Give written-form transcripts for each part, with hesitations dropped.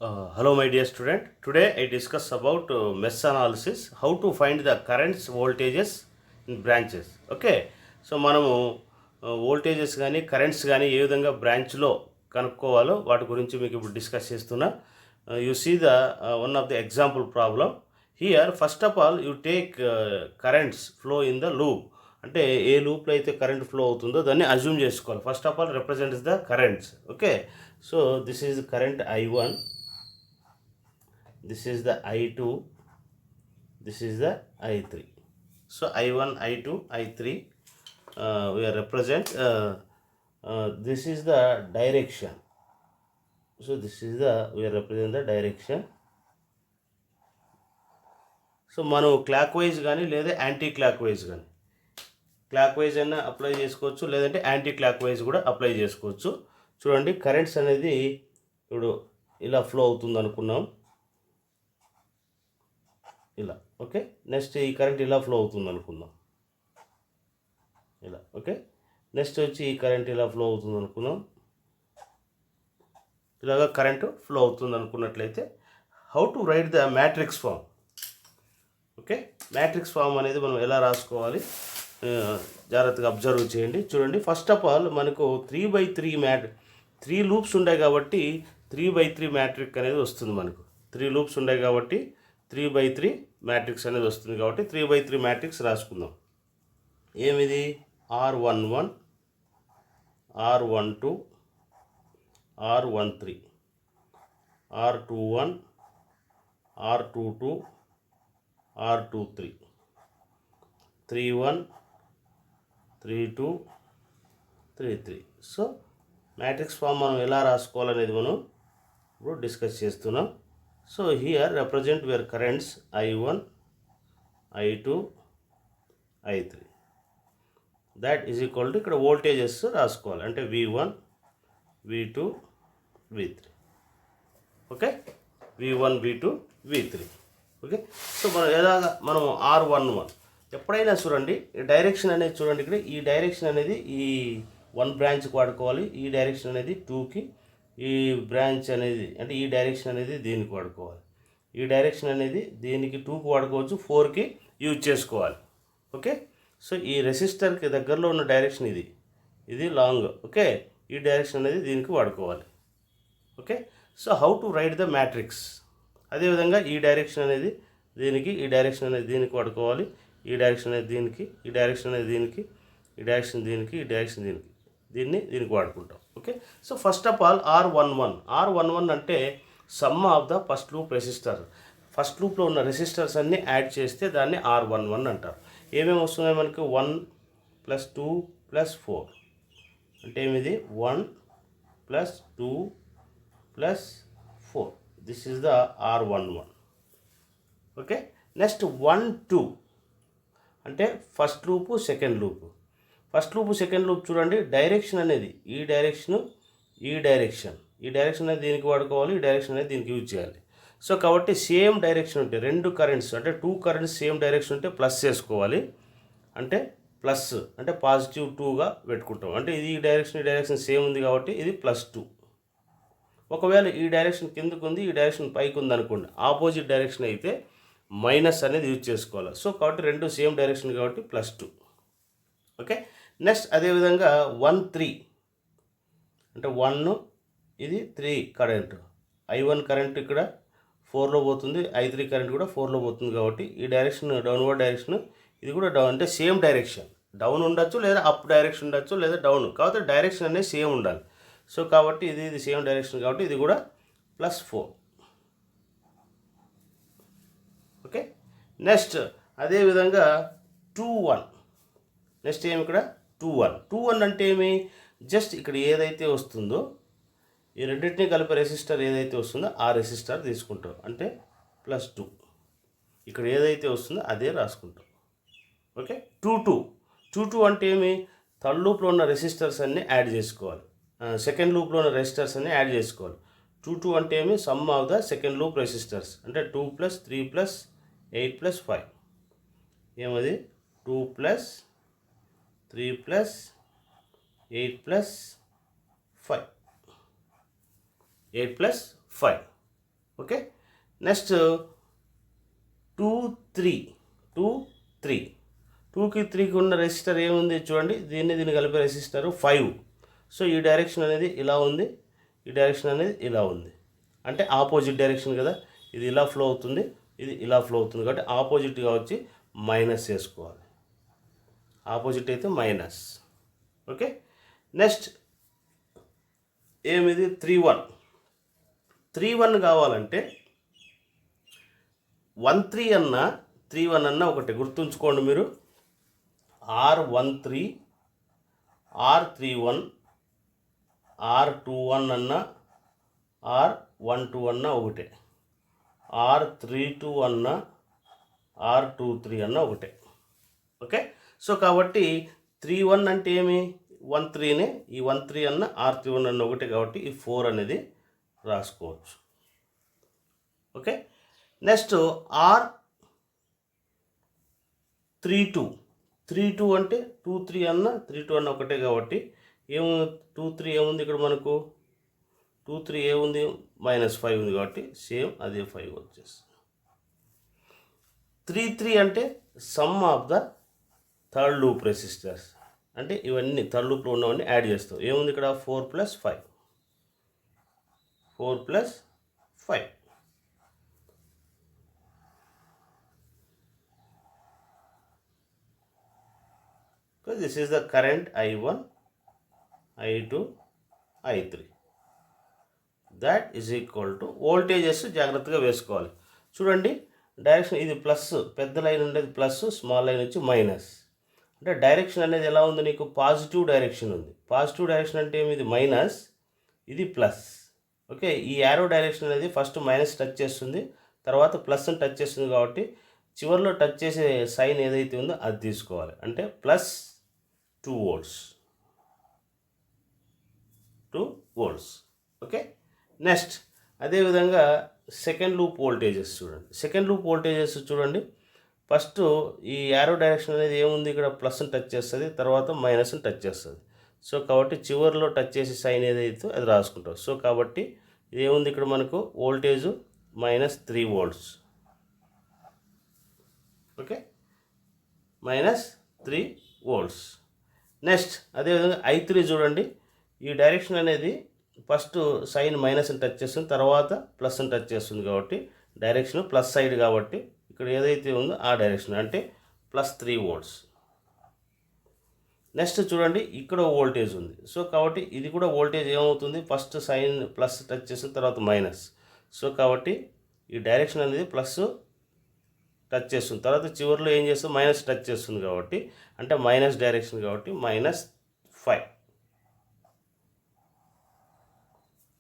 Hello, my dear student. Today I discuss about mesh analysis, how to find the currents, voltages in branches. Okay, so మనము voltages కానీ currents కానీ ఏ విధంగా బ్రాంచ్లో కనుక్కోవాలో వాటి గురించి మీకు ఇప్పుడు డిస్కస్ చేస్తున్నా. You see the one of the example problem here. First of all you take currents flow in the loop. అంటే ఏ లూప్లో అయితే కరెంట్ ఫ్లో అవుతుందో దాన్ని అజ్యూమ్ చేసుకోవాలి. First of all represents the currents. Okay, so this is current I1, this is the I2, this is the I3. So I1, I2, I3 we are represent this is the direction. So this is the we are represent the direction. So మనం clock wise కానీ లేదా anti clock wise కానీ, clock wise అయినా apply చేసుకోవచ్చు, లేదంటే anti clock wise కూడా apply చేసుకోవచ్చు. చూడండి, కరెంట్స్ అనేది ఇప్పుడు ఇలా ఫ్లో అవుతుంది అనుకున్నాం, ఇలా. ఓకే, నెక్స్ట్ ఈ కరెంట్ ఇలా ఫ్లో అవుతుంది అనుకుందాం, ఇలా. ఓకే, నెక్స్ట్ వచ్చి ఈ కరెంట్ ఇలా ఫ్లో అవుతుంది అనుకుందాం, ఇలాగా కరెంటు ఫ్లో అవుతుంది అనుకున్నట్లయితే how to write the matrix form. Okay, matrix form అనేది మనం ఎలా రాసుకోవాలి జాగ్రత్తగా అబ్జర్వ్ చేయండి. చూడండి, ఫస్ట్ ఆఫ్ ఆల్ మనకు 3 లూప్స్ ఉన్నాయి కాబట్టి 3/3 మ్యాట్రిక్ అనేది వస్తుంది. మనకు 3 లూప్స్ ఉన్నాయి కాబట్టి 3/3 మ్యాట్రిక్స్ అనేది వస్తుంది. కాబట్టి 3/3 మ్యాట్రిక్స్ రాసుకుందాం. ఏమిది? R11, R12, R13, R21, R22, R23, 31, 32, 33. So matrix form మనం ఎలా రాసుకోవాలనేది మనం ఇప్పుడు డిస్కస్ చేస్తున్నాం. So here represent where currents I1, I2, I3. That is equal to ఇక్కడ వోల్టేజెస్ రాసుకోవాలి. అంటే V1, V2, V3. Okay, V1, V2, V3. Okay, so మనం R11 ఎప్పుడైనా చూడండి, డైరెక్షన్ అనేది చూడండి, ఇక్కడ ఈ డైరెక్షన్ అనేది ఈ 1 బ్రాంచ్కి వాడుకోవాలి, ఈ డైరెక్షన్ అనేది 2కి, ఈ బ్రాంచ్ అనేది అంటే ఈ డైరెక్షన్ అనేది దీనికి వాడుకోవాలి, ఈ డైరెక్షన్ అనేది దీనికి 2కి వాడుకోవచ్చు, 4కి యూజ్ చేసుకోవాలి. ఓకే, సో ఈ రెసిస్టర్కి దగ్గరలో ఉన్న డైరెక్షన్ ఇది లాంగ్. ఓకే, ఈ డైరెక్షన్ అనేది దీనికి వాడుకోవాలి. Okay, so how to write the matrix. అదేవిధంగా ఈ డైరెక్షన్ అనేది దీనికి, ఈ డైరెక్షన్ అనేది దీనికి వాడుకోవాలి, ఈ డైరెక్షన్ అనేది దీనికి, ఈ డైరెక్షన్ అనేది దీనికి, ఈ డైరెక్షన్ దీనికి, ఈ డైరెక్షన్ దీనికి, దీనికి వాడుకుంటాం. Okay, so first of all R11 అంటే some of the first loop resistor. First లూప్లో ఉన్న రెసిస్టర్స్ అన్నీ యాడ్ చేస్తే దాన్ని R11 అంటారు. ఏమేమి వస్తున్నాయి మనకి? 1 + 2 + 4 అంటే ఏమిది? 1 + 2 + 4. This is the R11. Okay, next 1, 2 అంటే first loop, second loop. First loop, second loop చూడండి, డైరెక్షన్ అనేది ఈ డైరెక్షన్ అనేది దీనికి వాడుకోవాలి, ఈ డైరెక్షన్ అనేది దీనికి యూజ్ చేయాలి. సో కాబట్టి సేమ్ డైరెక్షన్ ఉంటే 2 కరెంట్స్ అంటే 2 కరెంట్స్ సేమ్ డైరెక్షన్ ఉంటే ప్లస్ చేసుకోవాలి. అంటే ప్లస్ అంటే పాజిటివ్ 2గా పెట్టుకుంటాం. అంటే ఇది ఈ డైరెక్షన్ సేమ్ ఉంది కాబట్టి ఇది +2. ఒకవేళ ఈ డైరెక్షన్ కిందకు ఉంది, ఈ డైరెక్షన్ పైకి ఉంది అనుకోండి, ఆపోజిట్ డైరెక్షన్ అయితే మైనస్ అనేది యూజ్ చేసుకోవాలి. సో కాబట్టి 2 సేమ్ డైరెక్షన్ కాబట్టి +2. ఓకే, నెక్స్ట్ అదేవిధంగా 1, 3 అంటే 1 ఇది 3 కరెంట్, I1 కరెంట్ ఇక్కడ 4లో పోతుంది, I3 కరెంట్ కూడా 4లో పోతుంది. కాబట్టి ఈ డైరెక్షన్ డౌన్వర్డ్ డైరెక్షన్, ఇది కూడా డౌన్ అంటే సేమ్ డైరెక్షన్. డౌన్ ఉండొచ్చు, లేదా అప్ డైరెక్షన్ ఉండొచ్చు, లేదా డౌన్. కాబట్టి డైరెక్షన్ అనేది సేమ్ ఉండాలి. సో కాబట్టి ఇది సేమ్ డైరెక్షన్ కాబట్టి ఇది కూడా +4. ఓకే, నెక్స్ట్ అదేవిధంగా 2, 1. నెక్స్ట్ ఏమి ఇక్కడ 2, 1 అంటే ఏమి? జస్ట్ ఇక్కడ ఏదైతే వస్తుందో ఈ రెండింటిని కలిపే రెసిస్టర్ ఏదైతే వస్తుందో ఆ రెసిస్టర్ తీసుకుంటాం. అంటే +2. ఇక్కడ ఏదైతే వస్తుందో అదే రాసుకుంటాం. ఓకే, 2 అంటే ఏమి? థర్డ్ లూప్లో ఉన్న రెసిస్టర్స్ అన్నీ యాడ్ చేసుకోవాలి, సెకండ్ లూప్లో ఉన్న రెసిస్టర్స్ అన్నీ యాడ్ చేసుకోవాలి. 2 అంటే ఏమి? Some of the second loop resistors. అంటే 2 + 3 + 8 + 5. ఏమది? 2 + 3 + 8 + 5. 8 + 5. ఓకే, నెక్స్ట్ 2 3 2 3 2కి 3కి ఉన్న రెసిస్టర్ ఏముంది చూడండి, దీన్ని కలిపే రెసిస్టర్ 5. సో ఈ డైరెక్షన్ అనేది ఇలా ఉంది, ఈ డైరెక్షన్ అనేది ఇలా ఉంది, అంటే ఆపోజిట్ డైరెక్షన్ కదా, ఇది ఇలా ఫ్లో అవుతుంది, ఇది ఇలా ఫ్లో అవుతుంది, కాబట్టి ఆపోజిట్గా వచ్చి మైనస్ చేసుకోవాలి, ఆపోజిట్ అయితే మైనస్. ఓకే, నెక్స్ట్ ఏమిది 3 1 కావాలంటే 1 3 అన్న 3 1 అన్న ఒకటి గుర్తుంచుకోండి మీరు, R13 R31 R21 అన్న R12 అన్న ఒకటే, R32 అన్న R23 అన్న ఒకటే. ఓకే, సో కాబట్టి 3 1 అంటే ఏమి 1 3నే, ఈ 1 3 అన్న R31 అన్న ఒకటే, కాబట్టి ఈ 4 అనేది రాసుకోవచ్చు. ఓకే, నెక్స్ట్ R32 3 2 అంటే 2 3 అన్న 3 2 అన్న ఒకటే, కాబట్టి 2 3 ఏముంది ఇక్కడ మనకు, 2 3 ఏముంది -5 ఉంది, కాబట్టి సేమ్ అదే 5 వచ్చేస్తుంది. 3 3 అంటే some of the third loop resistors, అంటే ఇవన్నీ థర్డ్ లూప్లో ఉన్నవన్నీ యాడ్ చేస్తాం. ఏముంది ఇక్కడ 4 + 5 4 + 5. Because this is the current I1, I2, I3. That is equal to voltages జాగ్రత్తగా వేసుకోవాలి. చూడండి డైరెక్షన్ ఇది ప్లస్, పెద్ద లైన్ ఉండేది ప్లస్, స్మాల్ లైన్ వచ్చి మైనస్, అంటే డైరెక్షన్ అనేది ఎలా ఉంది నీకు, పాజిటివ్ డైరెక్షన్ ఉంది. పాజిటివ్ డైరెక్షన్ అంటే ఇది మైనస్, ఇది ప్లస్. ఓకే, ఈ యారో డైరెక్షన్ అనేది ఫస్ట్ మైనస్ టచ్ చేస్తుంది, తర్వాత ప్లస్ని టచ్ చేస్తుంది, కాబట్టి చివరిలో టచ్ చేసే సైన్ ఏదైతే ఉందో అది తీసుకోవాలి, అంటే +2 volts 2 volts. ఓకే, నెక్స్ట్ అదేవిధంగా సెకండ్ లూప్ వోల్టేజెస్ చూడండి. సెకండ్ లూప్ వోల్టేజెస్ చూడండి, ఫస్ట్ ఈ యారో డైరెక్షన్ అనేది ఏముంది ఇక్కడ, ప్లస్ని టచ్ చేస్తుంది, తర్వాత మైనస్ని టచ్ చేస్తుంది. సో కాబట్టి చివరిలో టచ్ చేసే సైన్ ఏదైతే అది రాసుకుంటాం. సో కాబట్టి ఇది ఏముంది ఇక్కడ మనకు voltage -3 volts. Okay, -3 volts. Next అదేవిధంగా I3 చూడండి, ఈ డైరెక్షన్ అనేది ఫస్ట్ సైన్ మైనస్ని టచ్ చేస్తుంది, తర్వాత ప్లస్ని టచ్ చేస్తుంది, కాబట్టి డైరెక్షన్ ప్లస్ సైడ్, కాబట్టి ఇక్కడ ఏదైతే ఉందో ఆ డైరెక్షన్ అంటే +3 volts. నెక్స్ట్ చూడండి ఇక్కడ వోల్టేజ్ ఉంది, సో కాబట్టి ఇది కూడా వోల్టేజ్ ఏమవుతుంది, ఫస్ట్ సైన్ ప్లస్ టచ్ చేస్తుంది, తర్వాత మైనస్. సో కాబట్టి ఈ డైరెక్షన్ అనేది ప్లస్ టచ్ చేస్తుంది, తర్వాత చివరిలో ఏం చేస్తుంది, మైనస్ టచ్ చేస్తుంది, కాబట్టి అంటే మైనస్ డైరెక్షన్, కాబట్టి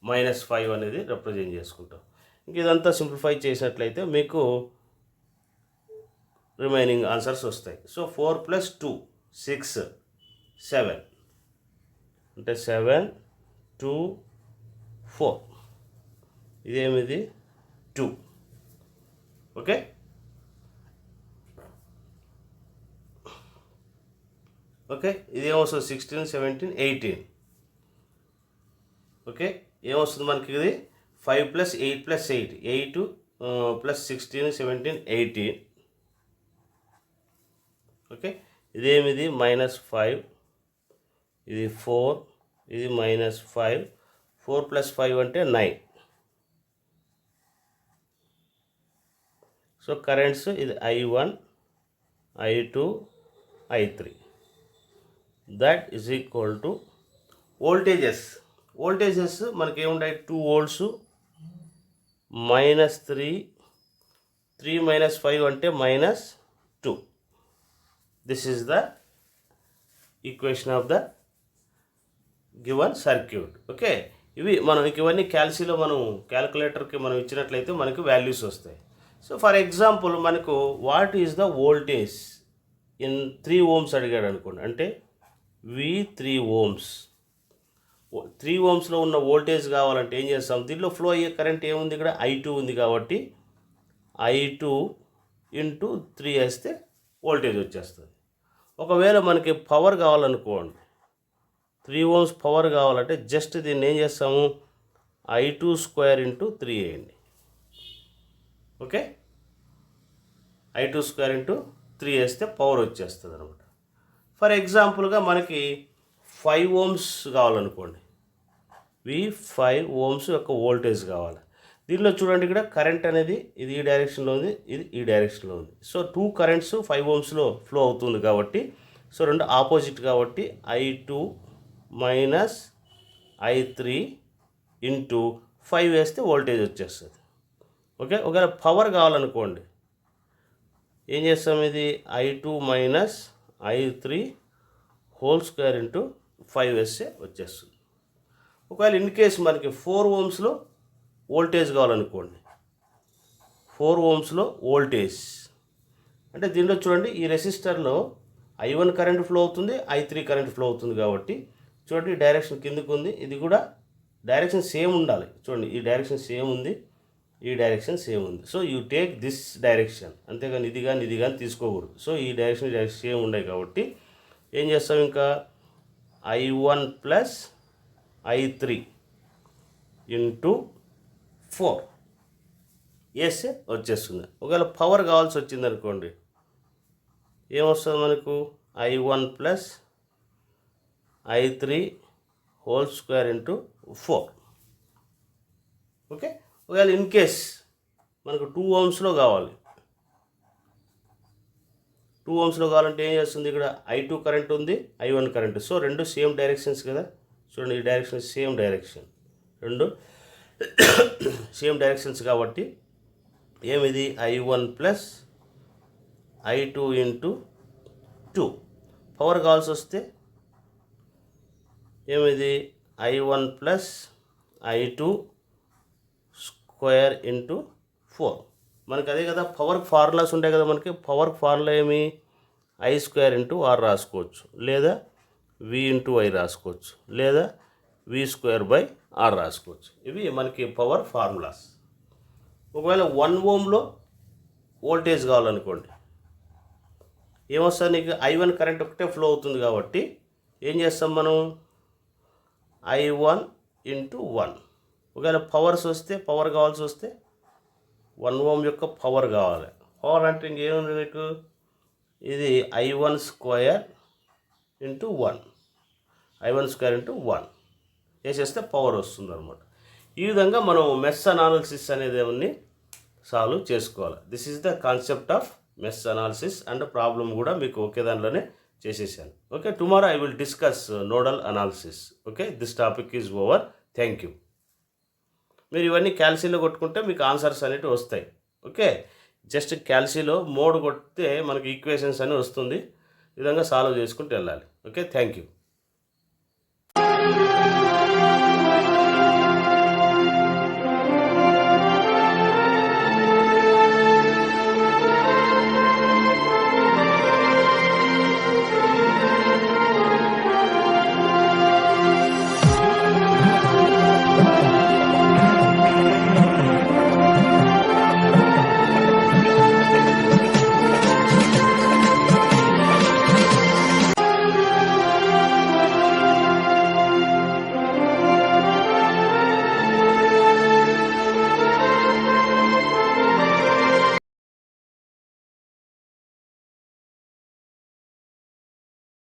-5 అనేది రిప్రజెంట్ చేసుకుంటాం. ఇంక ఇదంతా సింప్లిఫై చేసినట్లయితే మీకు రిమైనింగ్ ఆన్సర్స్ వస్తాయి. సో 4 + 2 6 7, అంటే 7 2 4, ఇదేమిది 2. ఓకే, ఓకే, ఇదేమొస్తుంది 16 17 18. ఓకే, ఏమొస్తుంది మనకి ఇది 5 + 8 + 8 8 + 16 17 18. ఓకే, ఇదేమిది -5, ఇది 4, ఇది -5, 4 + 5 అంటే 9. సో కరెంట్స్ ఇది I1 I2 I3, that is equal to voltages. Voltages మనకి ఏముంటాయి, 2 volts, -3 3 - 5 అంటే -2. This is the equation of the given circuit. Okay, ఇవన్నీ క్యాల్సీలో మనం క్యాలిక్యులేటర్కి మనం ఇచ్చినట్లయితే మనకు వాల్యూస్ వస్తాయి. సో ఫర్ ఎగ్జాంపుల్ మనకు what is the voltage in 3 ohms అడిగాడు అనుకోండి, అంటే V3 ohms, 3 ohmsలో ఉన్న వోల్టేజ్ కావాలంటే ఏం చేస్తాం, దీనిలో ఫ్లో అయ్యే కరెంట్ ఏముంది ఇక్కడ I2 ఉంది, కాబట్టి I2 × 3 వేస్తే వోల్టేజ్ వచ్చేస్తుంది. ఒకవేళ మనకి పవర్ కావాలనుకోండి, 3 ohms పవర్ కావాలంటే జస్ట్ దీన్ని ఏం చేస్తాము, I2² × 3 వేయండి. ఓకే, I2 స్క్వేర్ ఇంటూ 3 వేస్తే పవర్ వచ్చేస్తుంది అనమాట. ఫర్ ఎగ్జాంపుల్గా మనకి 5 ohms కావాలనుకోండి, 5 ohms యొక్క వోల్టేజ్ కావాలి. దీనిలో చూడండి, ఇక్కడ కరెంట్ అనేది ఇది ఈ డైరెక్షన్లో ఉంది, ఇది ఈ డైరెక్షన్లో ఉంది. సో 2 కరెంట్స్ 5 ohmsలో ఫ్లో అవుతుంది కాబట్టి, సో రెండు ఆపోజిట్ కాబట్టి I2 మైనస్ I3 ఇంటూ 5 వేస్తే వోల్టేజ్ వచ్చేస్తుంది. ఓకే, ఒకవేళ పవర్ కావాలనుకోండి ఏం చేస్తాం, ఇది I2 minus I3 whole square into 5 వేస్తే వచ్చేస్తుంది. ఒకవేళ ఇన్ కేస్ మనకి 4 ohmsలో వోల్టేజ్ కావాలనుకోండి, 4 ohmsలో వోల్టేజ్ అంటే దీనిలో చూడండి, ఈ రెసిస్టర్లో I1 కరెంట్ ఫ్లో అవుతుంది, I3 కరెంట్ ఫ్లో అవుతుంది కాబట్టి చూడండి, ఈ డైరెక్షన్ కిందకు ఉంది, ఇది కూడా డైరెక్షన్ సేమ్ ఉండాలి. చూడండి, ఈ డైరెక్షన్ సేమ్ ఉంది, ఈ డైరెక్షన్ సేమ్ ఉంది. So you take this direction, అంతేగాని ఇది కానీ తీసుకోకూడదు. సో ఈ డైరెక్షన్ సేమ్ ఉన్నాయి కాబట్టి ఏం చేస్తాం, ఇంకా I1 ప్లస్ I3 ఇంటూ 4 వేస్తే వచ్చేస్తుంది. ఒకవేళ పవర్ కావాల్సి వచ్చింది అనుకోండి, ఏమొస్తుంది మనకు, I1 plus I3 whole square into 4. Okay, ఒకవేళ ఇన్ కేస్ మనకు 2 ohmsలో కావాలి, 2 ohmsలో కావాలంటే ఏం చేస్తుంది, ఇక్కడ I2 కరెంట్ ఉంది, I1 కరెంట్. సో రెండు సేమ్ డైరెక్షన్స్ కదా. చూడండి, ఈ డైరెక్షన్ సేమ్ డైరెక్షన్, రెండు సేమ్ డైరెక్షన్స్ కాబట్టి ఏమిది I1 plus I2 into 2. Power కావాల్సి వస్తే ఏమిది I1 plus I2 square into 4. మనకి అదే కదా పవర్ ఫార్ములాస్ ఉంటాయి కదా. మనకి పవర్ ఫార్ములా ఏమి, I స్క్వేర్ ఇంటూ R రాసుకోవచ్చు, లేదా V ఇంటూ I రాసుకోవచ్చు, లేదా V స్క్వేర్ బై R రాసుకోవచ్చు. ఇవి మనకి పవర్ ఫార్ములాస్. ఒకవేళ 1 ohmలో వోల్టేజ్ కావాలనుకోండి, ఏమొస్తుంది, నీకు I1 కరెంట్ ఒకటే ఫ్లో అవుతుంది కాబట్టి ఏం చేస్తాం మనం, I1 ఇంటూ 1. ఒకవేళ పవర్ కావాల్సి వస్తే 1 ohm యొక్క పవర్ కావాలి. పవర్ అంటే ఇంకేముంది మీకు, ఇది I1 square into 1, I1 square into 1 వేసేస్తే పవర్ వస్తుంది అనమాట. ఈ విధంగా మనం మెష్ అనాలిసిస్ అనేది సాల్వ్ చేసుకోవాలి. This is the concept of mesh analysis and problem కూడా మీకు ఒకే దానిలోనే చేసేసాను. Okay, tomorrow I will discuss nodal analysis. Okay, this topic is over. Thank you. మీరు ఇవన్నీ క్యాల్సీలో కొట్టుకుంటే మీకు ఆన్సర్స్ అనేవి వస్తాయి. ఓకే, జస్ట్ క్యాల్సీలో మోడ్ కొడితే మనకి ఈక్వేషన్స్ అని వస్తుంది. ఈ విధంగా సాల్వ్ చేసుకుంటూ వెళ్ళాలి. Okay, thank you.